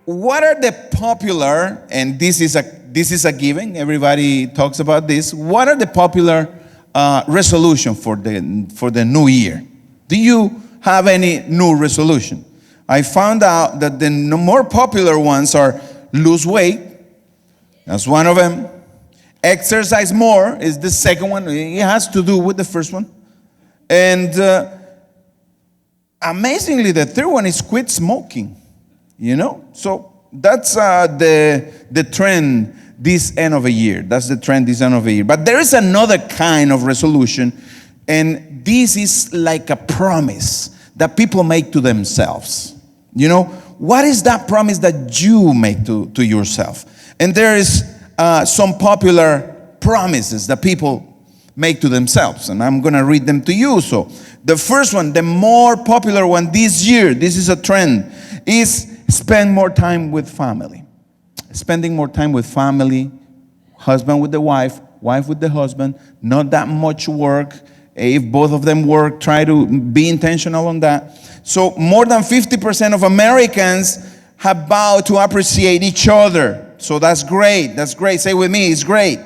what are the popular, and this is a given, everybody talks about this. What are the popular resolution for the new year? Do you have any new resolution? I found out that the more popular ones are lose weight. That's one of them. Exercise more is the second one. It has to do with the first one. And amazingly, the third one is quit smoking. So that's the trend this end of a year. That's the trend this end of a year. But there is another kind of resolution, and this is like a promise that people make to themselves. What is that promise that you make to yourself? And there is some popular promises that people make to themselves, and I'm going to read them to you. So the first one, the more popular one this year, this is a trend, is spend more time with family. Spending more time with family, husband with the wife, wife with the husband, not that much work. If both of them work, try to be intentional on that. So more than 50% of Americans have vowed to appreciate each other. So that's great. That's great. Say with me, it's great.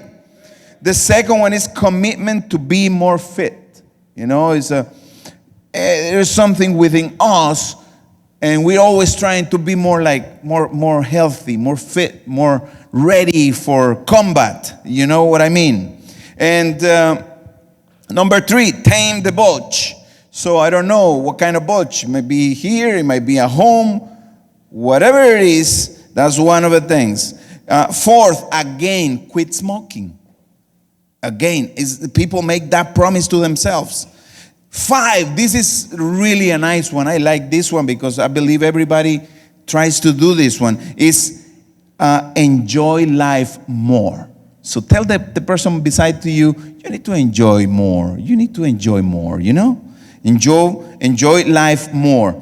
The second one is commitment to be more fit. There's something within us, and we're always trying to be more healthy, more fit, more ready for combat. You know what I mean? And number 3, tame the bulge. So I don't know what kind of bulge. It might be here, it might be at home. Whatever it is, that's one of the things. Fourth, again, quit smoking. Again, people make that promise to themselves. 5, this is really a nice one. I like this one because I believe everybody tries to do this one, is enjoy life more. So tell the person beside to you, you need to enjoy more. You need to enjoy more, Enjoy life more.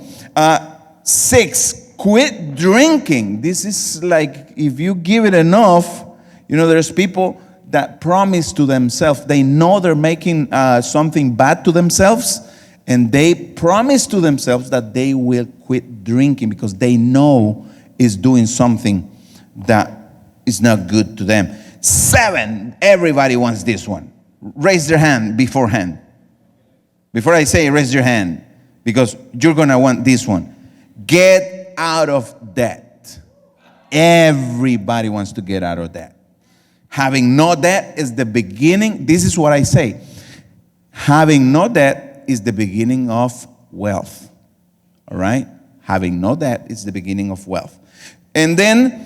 6, quit drinking. This is like, if you give it enough, there's people that promise to themselves, they know they're making something bad to themselves, and they promise to themselves that they will quit drinking because they know it's doing something that is not good to them. 7, everybody wants this one. Raise their hand beforehand. Before I say raise your hand, because you're going to want this one. Get out of debt. Everybody wants to get out of debt. Having no debt is the beginning. This is what I say. Having no debt is the beginning of wealth. All right? Having no debt is the beginning of wealth. And then,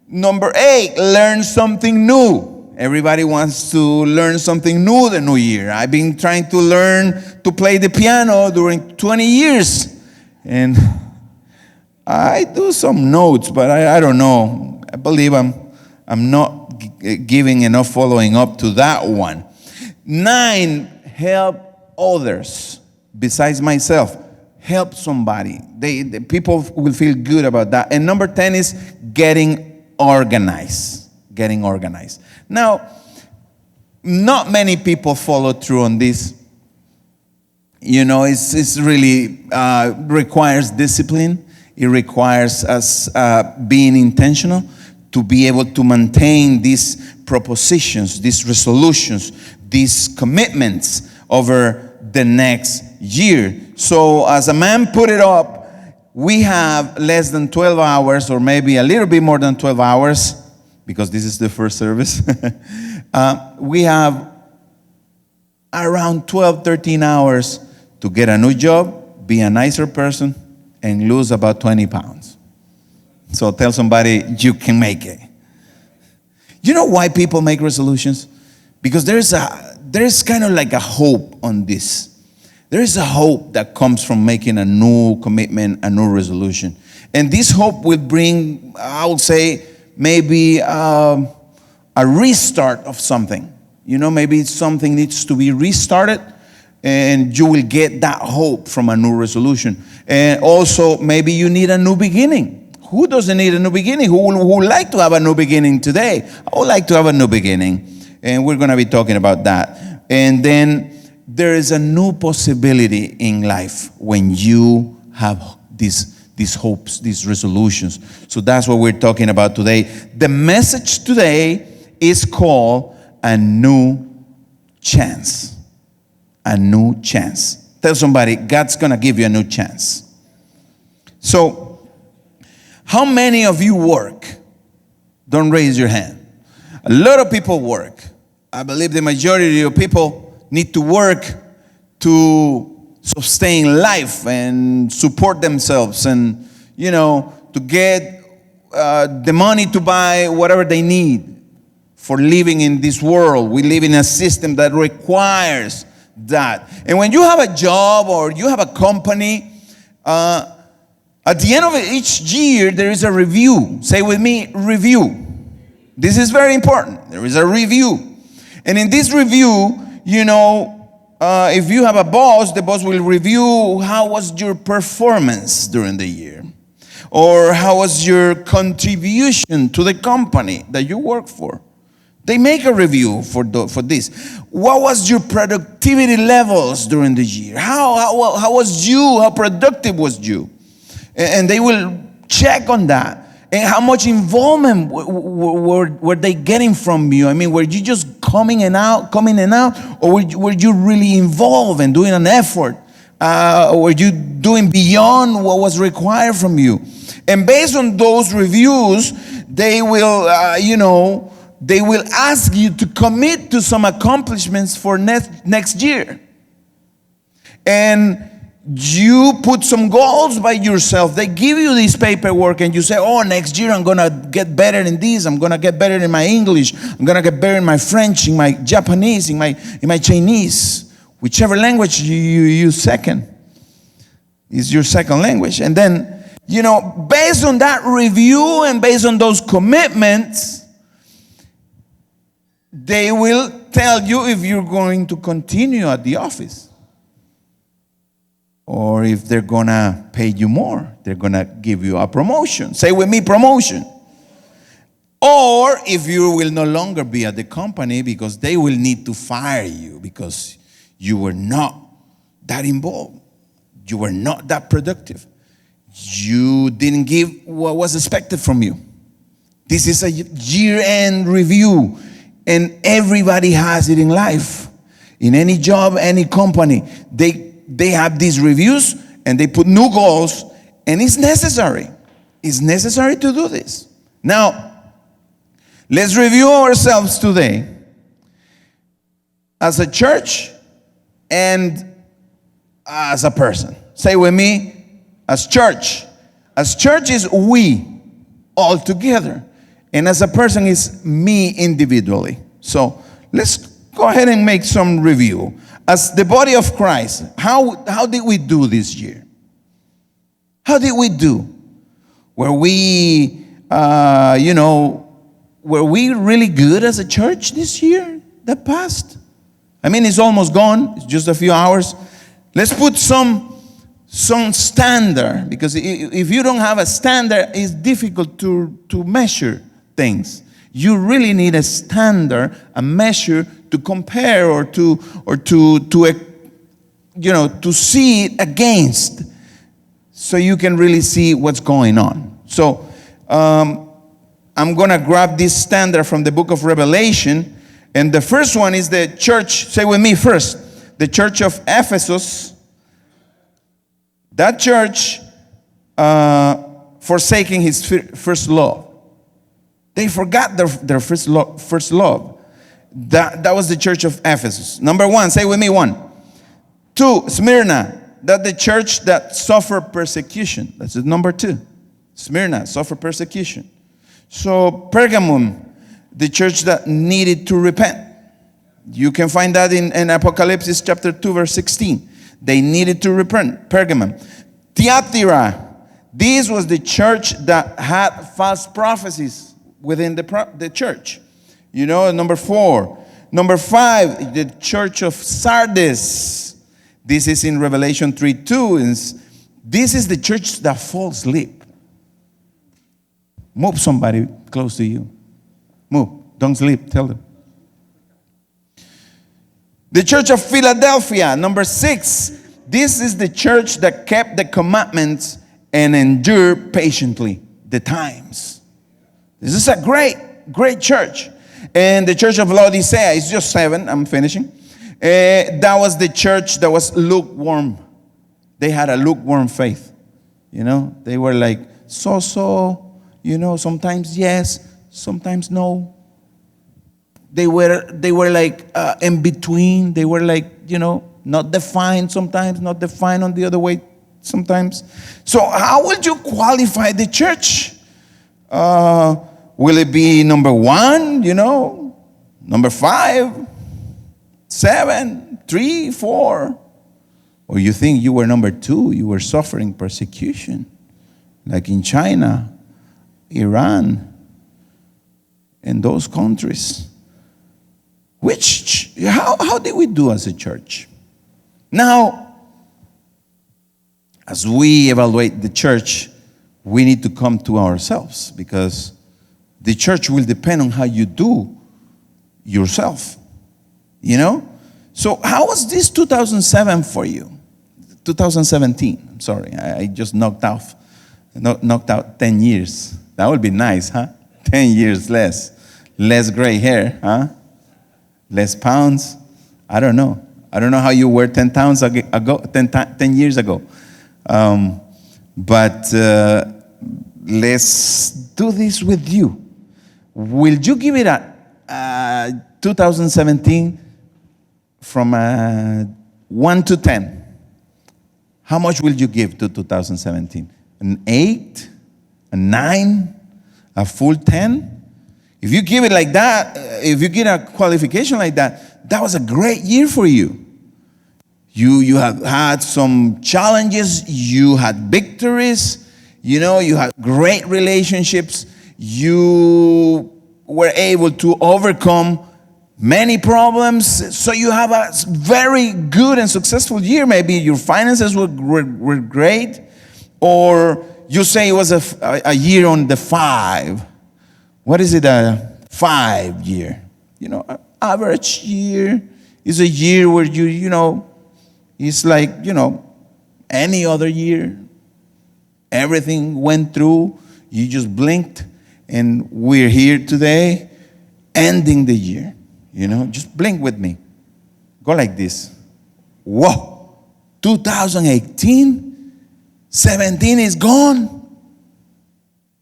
number 8, learn something new. Everybody wants to learn something new the new year. I've been trying to learn to play the piano during 20 years. And I do some notes, but I don't know. I believe I'm not giving enough following up to that one. 9, help others besides myself. Help somebody. The people will feel good about that. And number 10 is getting organized. Getting organized. Now, not many people follow through on this. It's really requires discipline. It requires us being intentional to be able to maintain these propositions, these resolutions, these commitments over the next year. So as a man put it up, we have less than 12 hours, or maybe a little bit more than 12 hours, because this is the first service. We have around 12, 13 hours to get a new job, be a nicer person, and lose about 20 pounds. So tell somebody you can make it. You know why people make resolutions? Because there's kind of like a hope on this. There is a hope that comes from making a new commitment, a new resolution. And this hope will bring, I would say, maybe a restart of something. Maybe something needs to be restarted, and you will get that hope from a new resolution. And also, maybe you need a new beginning. Who doesn't need a new beginning? Who would like to have a new beginning today? I would like to have a new beginning. And we're going to be talking about that. And then there is a new possibility in life when you have this these hopes, these resolutions. So that's what we're talking about today. The message today is called a new chance. A new chance. Tell somebody, God's going to give you a new chance. So, how many of you work? Don't raise your hand. A lot of people work. I believe the majority of people need to work to sustain life and support themselves and, to get the money to buy whatever they need for living in this world. We live in a system that requires that. And when you have a job or you have a company, at the end of each year, there is a review. Say with me, review. This is very important. There is a review. And in this review, if you have a boss, the boss will review how was your performance during the year. Or how was your contribution to the company that you work for. They make a review for this. What was your productivity levels during the year? How was you? How productive was you? And they will check on that. And how much involvement were they getting from you? I mean, were you just coming in and out? Or were you really involved and doing an effort? Were you doing beyond what was required from you? And based on those reviews, they will, they will ask you to commit to some accomplishments for next year. And you put some goals by yourself. They give you this paperwork and you say, next year I'm going to get better in this. I'm going to get better in my English. I'm going to get better in my French, in my Japanese, in my Chinese. Whichever language you use second is your second language. And then, based on that review and based on those commitments, they will tell you if you're going to continue at the office. Or if they're going to pay you more, they're going to give you a promotion. Say with me, promotion. Or if you will no longer be at the company because they will need to fire you because you were not that involved. You were not that productive. You didn't give what was expected from you. This is a year-end review, and everybody has it in life. In any job, any company, they have these reviews and they put new goals, and it's necessary. It's necessary to do this. Now, let's review ourselves today as a church and as a person. Say with me, as church. As church is we all together, and as a person is me individually. So let's go ahead and make some review. As the body of Christ, how did we do this year? How did we do? Were we, were we really good as a church this year that passed? I mean, it's almost gone. It's just a few hours. Let's put some standard, because if you don't have a standard, it's difficult to measure things. You really need a standard, a measure to compare or to see it against, so you can really see what's going on. So I'm gonna grab this standard from the book of Revelation, and the first one is the church. Say with me first, the church of Ephesus. That church forsaking his first love. They forgot their first love. That was the church of Ephesus. Number one, say with me, 1. 2, Smyrna. That the church that suffered persecution. That's number 2. Smyrna suffered persecution. So Pergamum, the church that needed to repent. You can find that in Apocalypse chapter 2, verse 16. They needed to repent. Pergamum. Thyatira. This was the church that had false prophecies within the church. Number 4. Number 5, the church of Sardis. This is in Revelation 3:2. This is the church that falls asleep. Move somebody close to you. Move. Don't sleep. Tell them. The church of Philadelphia, number 6. This is the church that kept the commandments and endure patiently the times. This is a great church. And the church of Laodicea is just 7. I'm finishing. That was the church that was lukewarm. They had a lukewarm faith. They were like, so, sometimes yes, sometimes no. They were like in between. They were like, not defined sometimes, not defined on the other way sometimes. So how would you qualify the church? Will it be number 1, number 5, 7, 3, 4? Or you think you were number 2, you were suffering persecution, like in China, Iran, and those countries. How did we do as a church? Now, as we evaluate the church, we need to come to ourselves, because the church will depend on how you do yourself. So how was this 2007 for you? 2017, I'm sorry, I just knocked out 10 years. That would be nice, huh? 10 years less gray hair, huh? Less pounds. I don't know how you were 10 pounds ago, 10 years ago. But let's do this with you. Will you give it a 2017 from 1 to 10? How much will you give to 2017? An 8? A 9? A full 10? If you give it like that, if you get a qualification like that, that was a great year for you. You have had some challenges, you had victories, you had great relationships, you were able to overcome many problems, so you have a very good and successful year. Maybe your finances were great, or you say it was a year on the 5. What is it, a 5 year? Average year is a year where it's like, any other year. Everything went through, you just blinked, and we're here today, ending the year. Just blink with me. Go like this. Whoa, 2018, 17 is gone.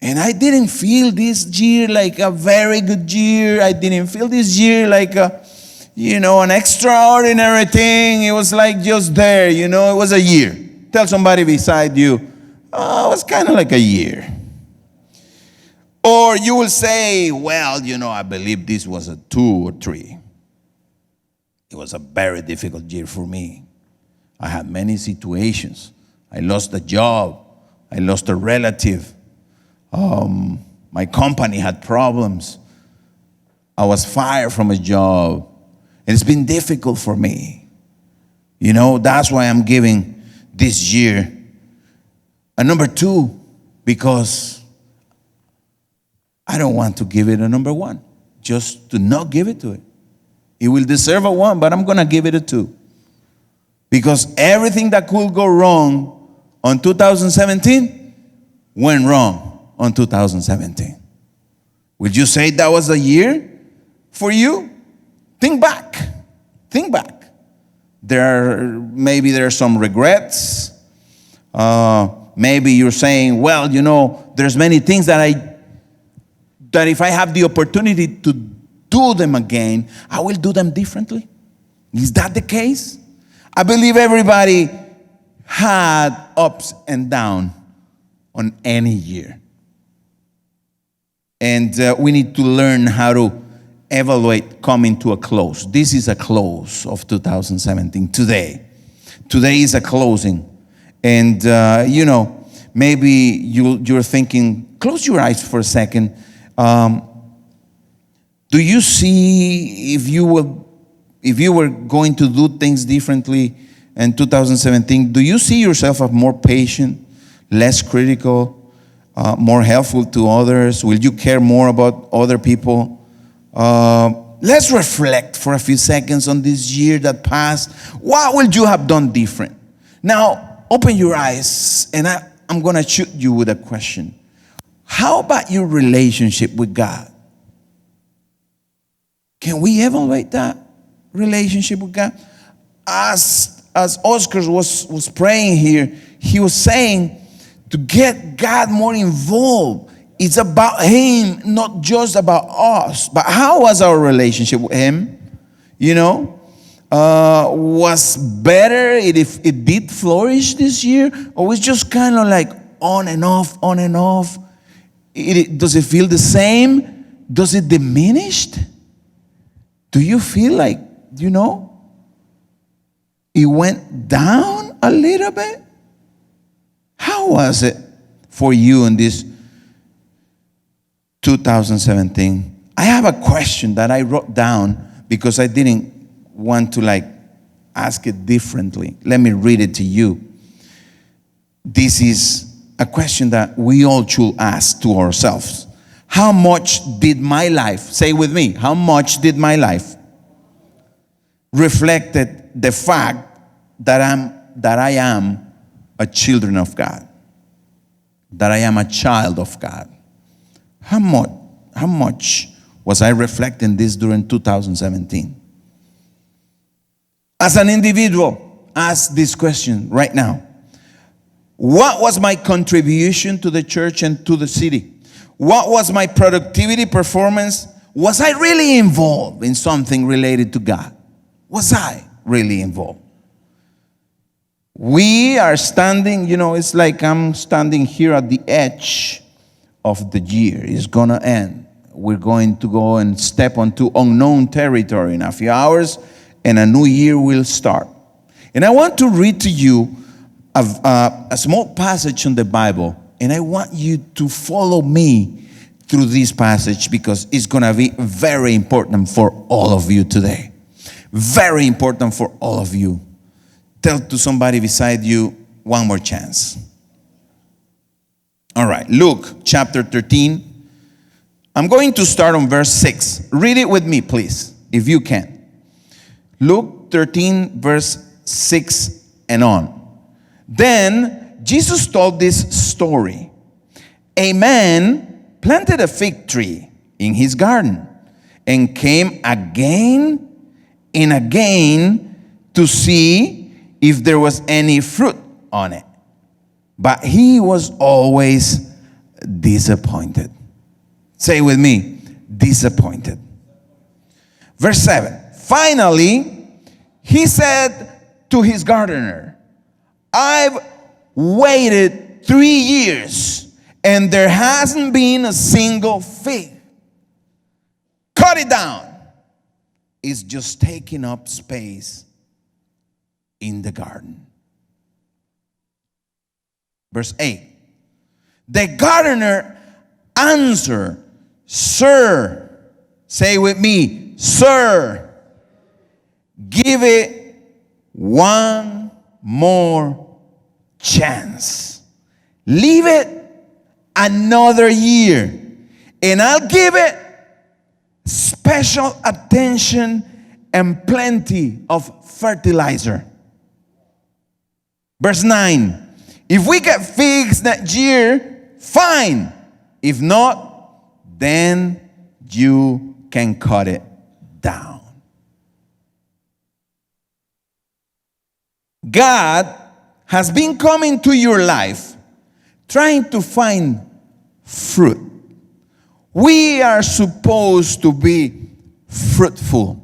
And I didn't feel this year like a very good year. I didn't feel this year like an extraordinary thing. It was like just there, it was a year. Tell somebody beside you, it was kind of like a year. Or you will say, well, I believe this was a 2 or 3. It was a very difficult year for me. I had many situations. I lost a job. I lost a relative. My company had problems. I was fired from a job. And it's been difficult for me. That's why I'm giving this year a number 2, because I don't want to give it a number 1, just to not give it to it. It will deserve a 1, but I'm going to give it a 2. Because everything that could go wrong on 2017 went wrong on 2017. Would you say that was a year for you? Think back. Maybe there are some regrets. Maybe you're saying, well, there's many things that if I have the opportunity to do them again, I will do them differently. Is that the case? I believe everybody had ups and downs on any year. And we need to learn how to evaluate coming to a close. This is a close of 2017 today. Today is a closing. And, maybe you're thinking, close your eyes for a second. Do you see if you were going to do things differently in 2017, do you see yourself as more patient, less critical, more helpful to others? Will you care more about other people? Let's reflect for a few seconds on this year that passed. What would you have done different? Now, open your eyes, and I'm going to shoot you with a question. How about your relationship with God? Can we evaluate that relationship with God? As Oscar was praying here, he was saying to get God more involved. It's about Him, not just about us. But how was our relationship with Him? You know, was better if it did flourish this year, or was just kind of like on and off, on and off? Does it feel the same? Does it diminished? Do you feel like, it went down a little bit? How was it for you in this 2017? I have a question that I wrote down because I didn't want to ask it differently. Let me read it to you. This is a question that we all should ask to ourselves. How much did my life, say with me, how much did my life reflected the fact that I am a children of God, that I am a child of God? How much was I reflecting this during 2017? As an individual, ask this question right now. What was my contribution to the church and to the city? What was my productivity, performance? Was I really involved in something related to God? Was I really involved? We are standing, it's like I'm standing here at the edge of the year. It's going to end. We're going to go and step onto unknown territory in a few hours, and a new year will start. And I want to read to you a small passage in the Bible, and I want you to follow me through this passage because it's going to be very important for all of you today. Very important for all of you. Tell to somebody beside you, one more chance. All right, Luke chapter 13. I'm going to start on verse 6. Read it with me, please, if you can. Luke 13, verse 6 and on. Then Jesus told this story. A man planted a fig tree in his garden and came again and again to see if there was any fruit on it. But he was always disappointed. Say with me, disappointed. Verse 7. Finally, he said to his gardener, I've waited 3 years and there hasn't been a single fig. Cut it down. It's just taking up space in the garden. Verse 8. The gardener answered, Sir, say with me, Sir, give it one more chance. Leave it another year, and I'll give it special attention and plenty of fertilizer. Verse 9. If we get figs next year, fine. If not, then you can cut it down. God has been coming to your life trying to find fruit. We are supposed to be fruitful.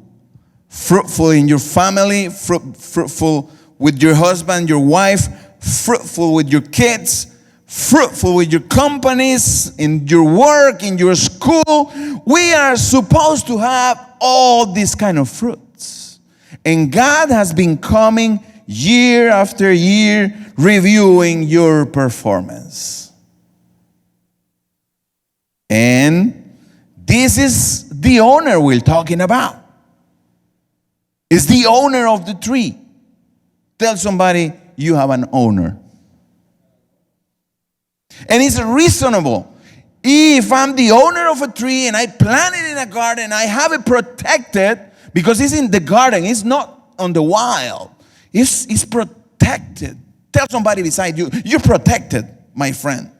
Fruitful in your family, fruitful with your husband, your wife, fruitful with your kids, fruitful with your companies, in your work, in your school. We are supposed to have all these kind of fruits. And God has been coming year after year, reviewing your performance. And this is the owner we're talking about. It's the owner of the tree. Tell somebody you have an owner. And it's reasonable. If I'm the owner of a tree and I plant it in a garden, I have it protected because it's in the garden. It's not on the wild. It's protected. Tell somebody beside you, you're protected. my friend.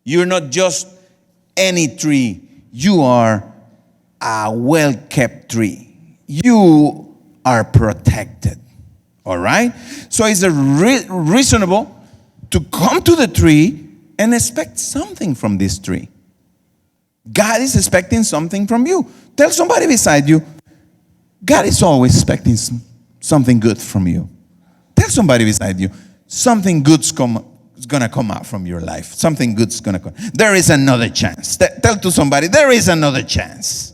You're not just any tree. You are a well-kept tree. You are protected. All right? So it's reasonable to come to the tree and expect something from this tree. God is expecting something from you. Tell somebody beside you, God is always expecting something good from you. Tell somebody beside you, something good's going to come out from your life. Something good's going to come. There is another chance. Tell to somebody, there is another chance.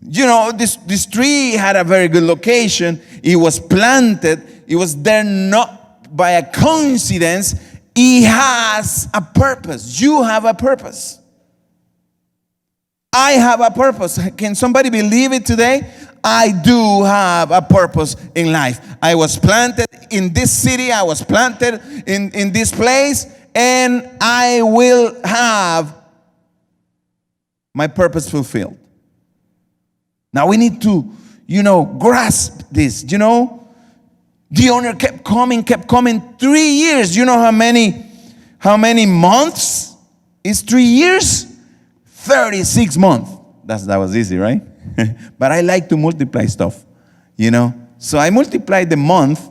You know, this tree had a very good location. It was planted. It was there not by a coincidence. It has a purpose. You have a purpose. I have a purpose. Can somebody believe it today? I do have a purpose in life. I was planted in this city. I was planted in this place. And I will have my purpose fulfilled. Now we need to, grasp this. The owner kept coming. 3 years. You know how many months is 3 years? 36 months. That was easy, right? But I like to multiply stuff, So I multiplied the month,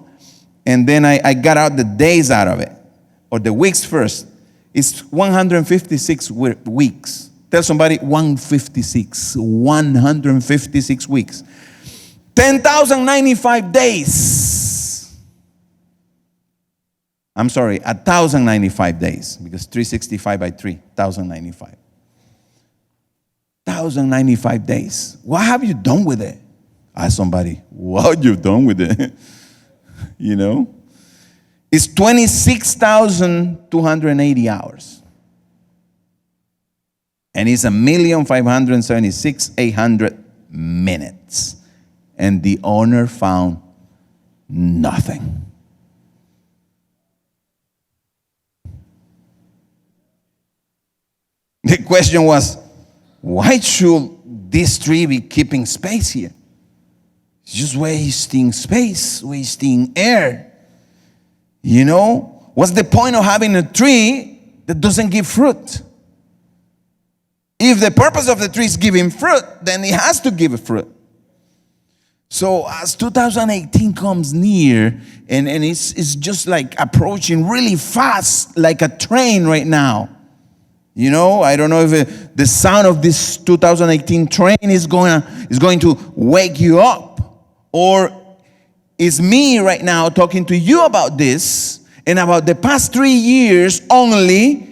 and then I got out the days out of it, or the weeks first. It's 156 weeks. Tell somebody 156. 156 weeks. 10,095 days. I'm sorry, 1,095 days, because 365 by 3, 1,095. 1,095 days. What have you done with it? Ask somebody, what you done with it? It's 26,280 hours. And it's 1,576,800 minutes. And the owner found nothing. The question was, why should this tree be keeping space here? It's just wasting space, wasting air. What's the point of having a tree that doesn't give fruit? If the purpose of the tree is giving fruit, then it has to give a fruit. So as 2018 comes near, and it's just like approaching really fast, like a train right now. I don't know if the sound of this 2018 train is going to wake you up, or it's me right now talking to you about this and about the past 3 years only.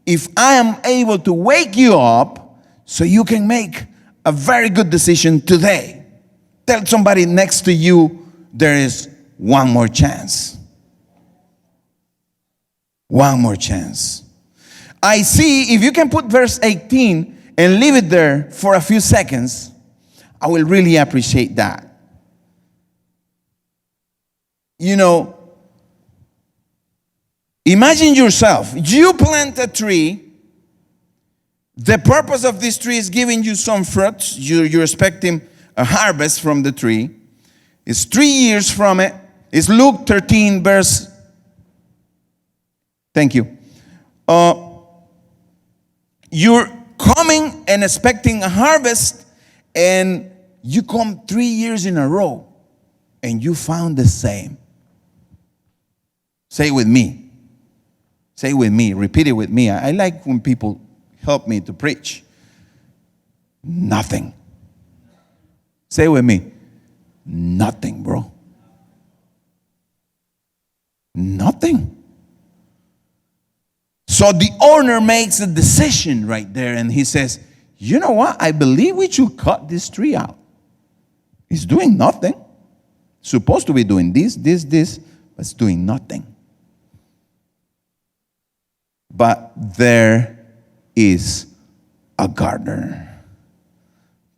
If I am able to wake you up so you can make a very good decision today. Tell somebody next to you, there is one more chance. One more chance. I see, if you can put verse 18 and leave it there for a few seconds, I will really appreciate that. Imagine yourself, you plant a tree. The purpose of this tree is giving you some fruits. You're expecting a harvest from the tree. It's 3 years from it. It's Luke 13 verse. Thank you. You're coming and expecting a harvest, and you come 3 years in a row, and you found the same. Say it with me. Say it with me. Repeat it with me. I like when people help me to preach. Nothing. Say it with me. Nothing, bro. Nothing. So the owner makes a decision right there, and he says, you know what? I believe we should cut this tree out. It's doing nothing. Supposed to be doing this, but it's doing nothing. But there is a gardener.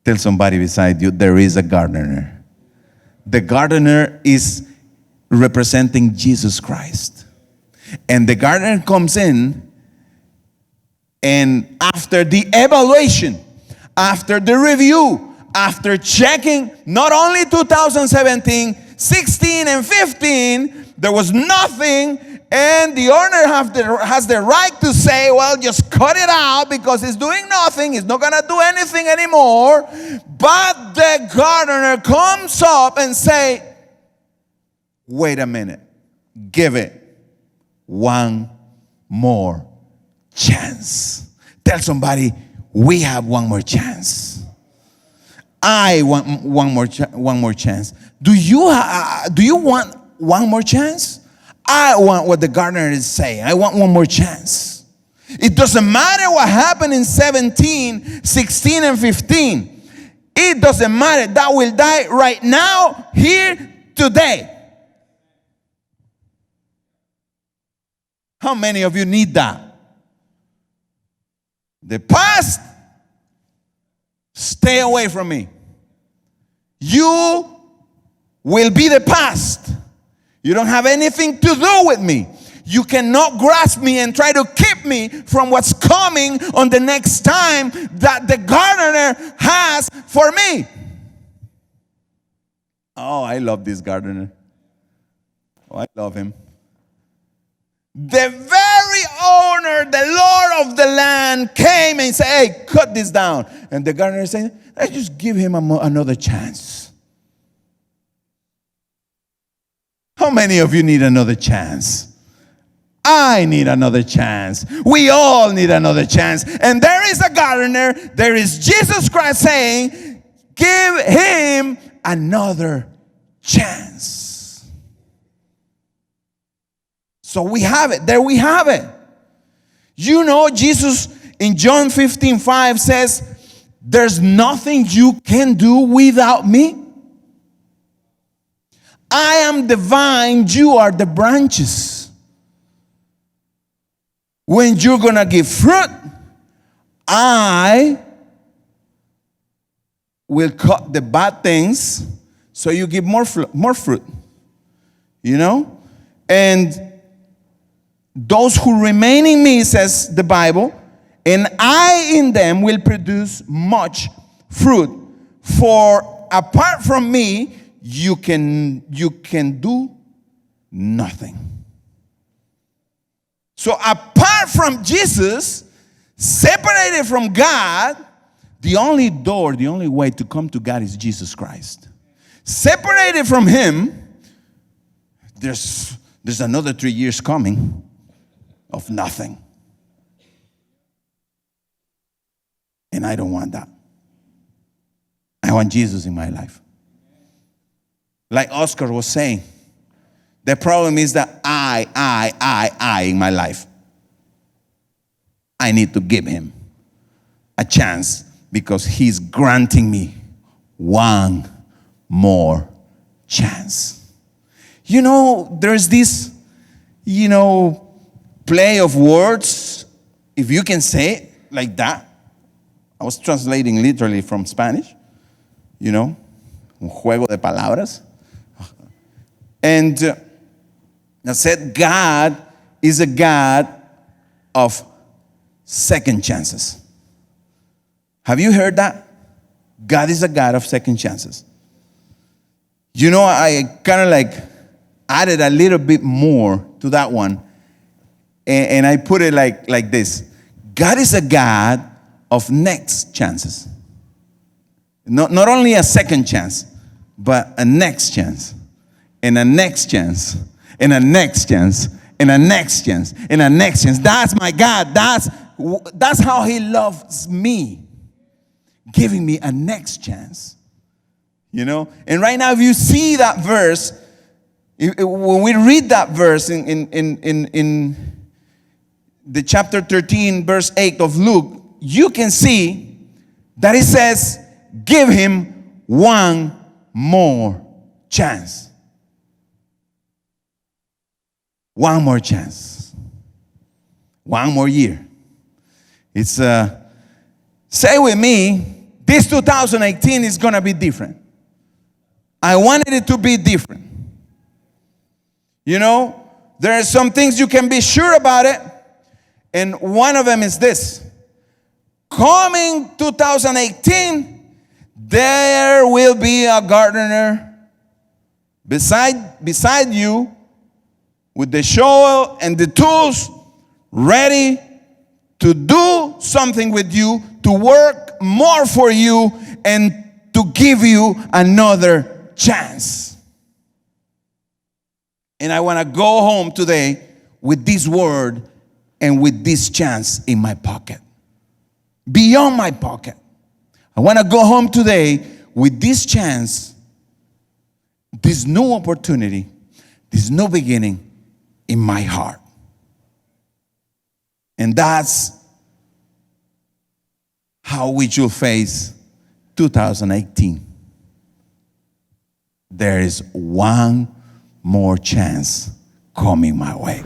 Tell somebody beside you, there is a gardener. The gardener is representing Jesus Christ. And the gardener comes in, and after the evaluation, after the review, after checking not only 2017, 16, and 15, there was nothing, And the owner has the right to say, well, just cut it out because it's doing nothing. It's not going to do anything anymore. But the gardener comes up and say, wait a minute. Give it one more chance. Tell somebody, we have one more chance. I want one more chance. Do you want one more chance? I want what the gardener is saying. I want one more chance. It doesn't matter what happened in 17, 16, and 15. It doesn't matter. That will die right now, here, today. How many of you need that? The past, stay away from me. You will be the past. You don't have anything to do with me. You cannot grasp me and try to keep me from what's coming on the next time that the gardener has for me. Oh, I love this gardener. Oh, I love him. The very owner, the Lord of the land, came and said, hey, cut this down. And the gardener said, let's just give him another chance. How many of you need another chance? I need another chance. We all need another chance. And there is a gardener, there is Jesus Christ saying, give him another chance. So we have it. There we have it. You know, Jesus in John 15:5 says, there's nothing you can do without me. I am the vine, you are the branches. When you're going to give fruit, I will cut the bad things so you give more fruit. You know? And those who remain in me, says the Bible, and I in them will produce much fruit. For apart from me, you can do nothing. So apart from Jesus, separated from God, the only door, the only way to come to God is Jesus Christ. Separated from him, there's another 3 years coming of nothing. And I don't want that. I want Jesus in my life. Like Oscar was saying, the problem is that I in my life. I need to give him a chance because he's granting me one more chance. You know, there's this, play of words, if you can say it like that. I was translating literally from Spanish, un juego de palabras. And I said, God is a God of second chances. Have you heard that? God is a God of second chances. I kind of added a little bit more to that one. And I put it like this. God is a God of next chances. Not only a second chance, but a next chance. And a next chance, and a next chance, and a next chance, and a next chance. That's my God. That's how he loves me, giving me a next chance. And right now, if you see that verse, when we read that verse in the chapter 13, verse 8 of Luke, you can see that it says, give him one more chance. One more chance. One more year. It's, say with me, this 2018 is going to be different. I wanted it to be different. There are some things you can be sure about it. And one of them is this. Coming 2018, there will be a gardener beside you with the shovel and the tools, ready to do something with you, to work more for you, and to give you another chance. And I want to go home today with this word and with this chance in my pocket. Beyond my pocket. I want to go home today with this chance, this new opportunity, this new beginning in my heart. And that's how we should face 2018. There is one more chance coming my way.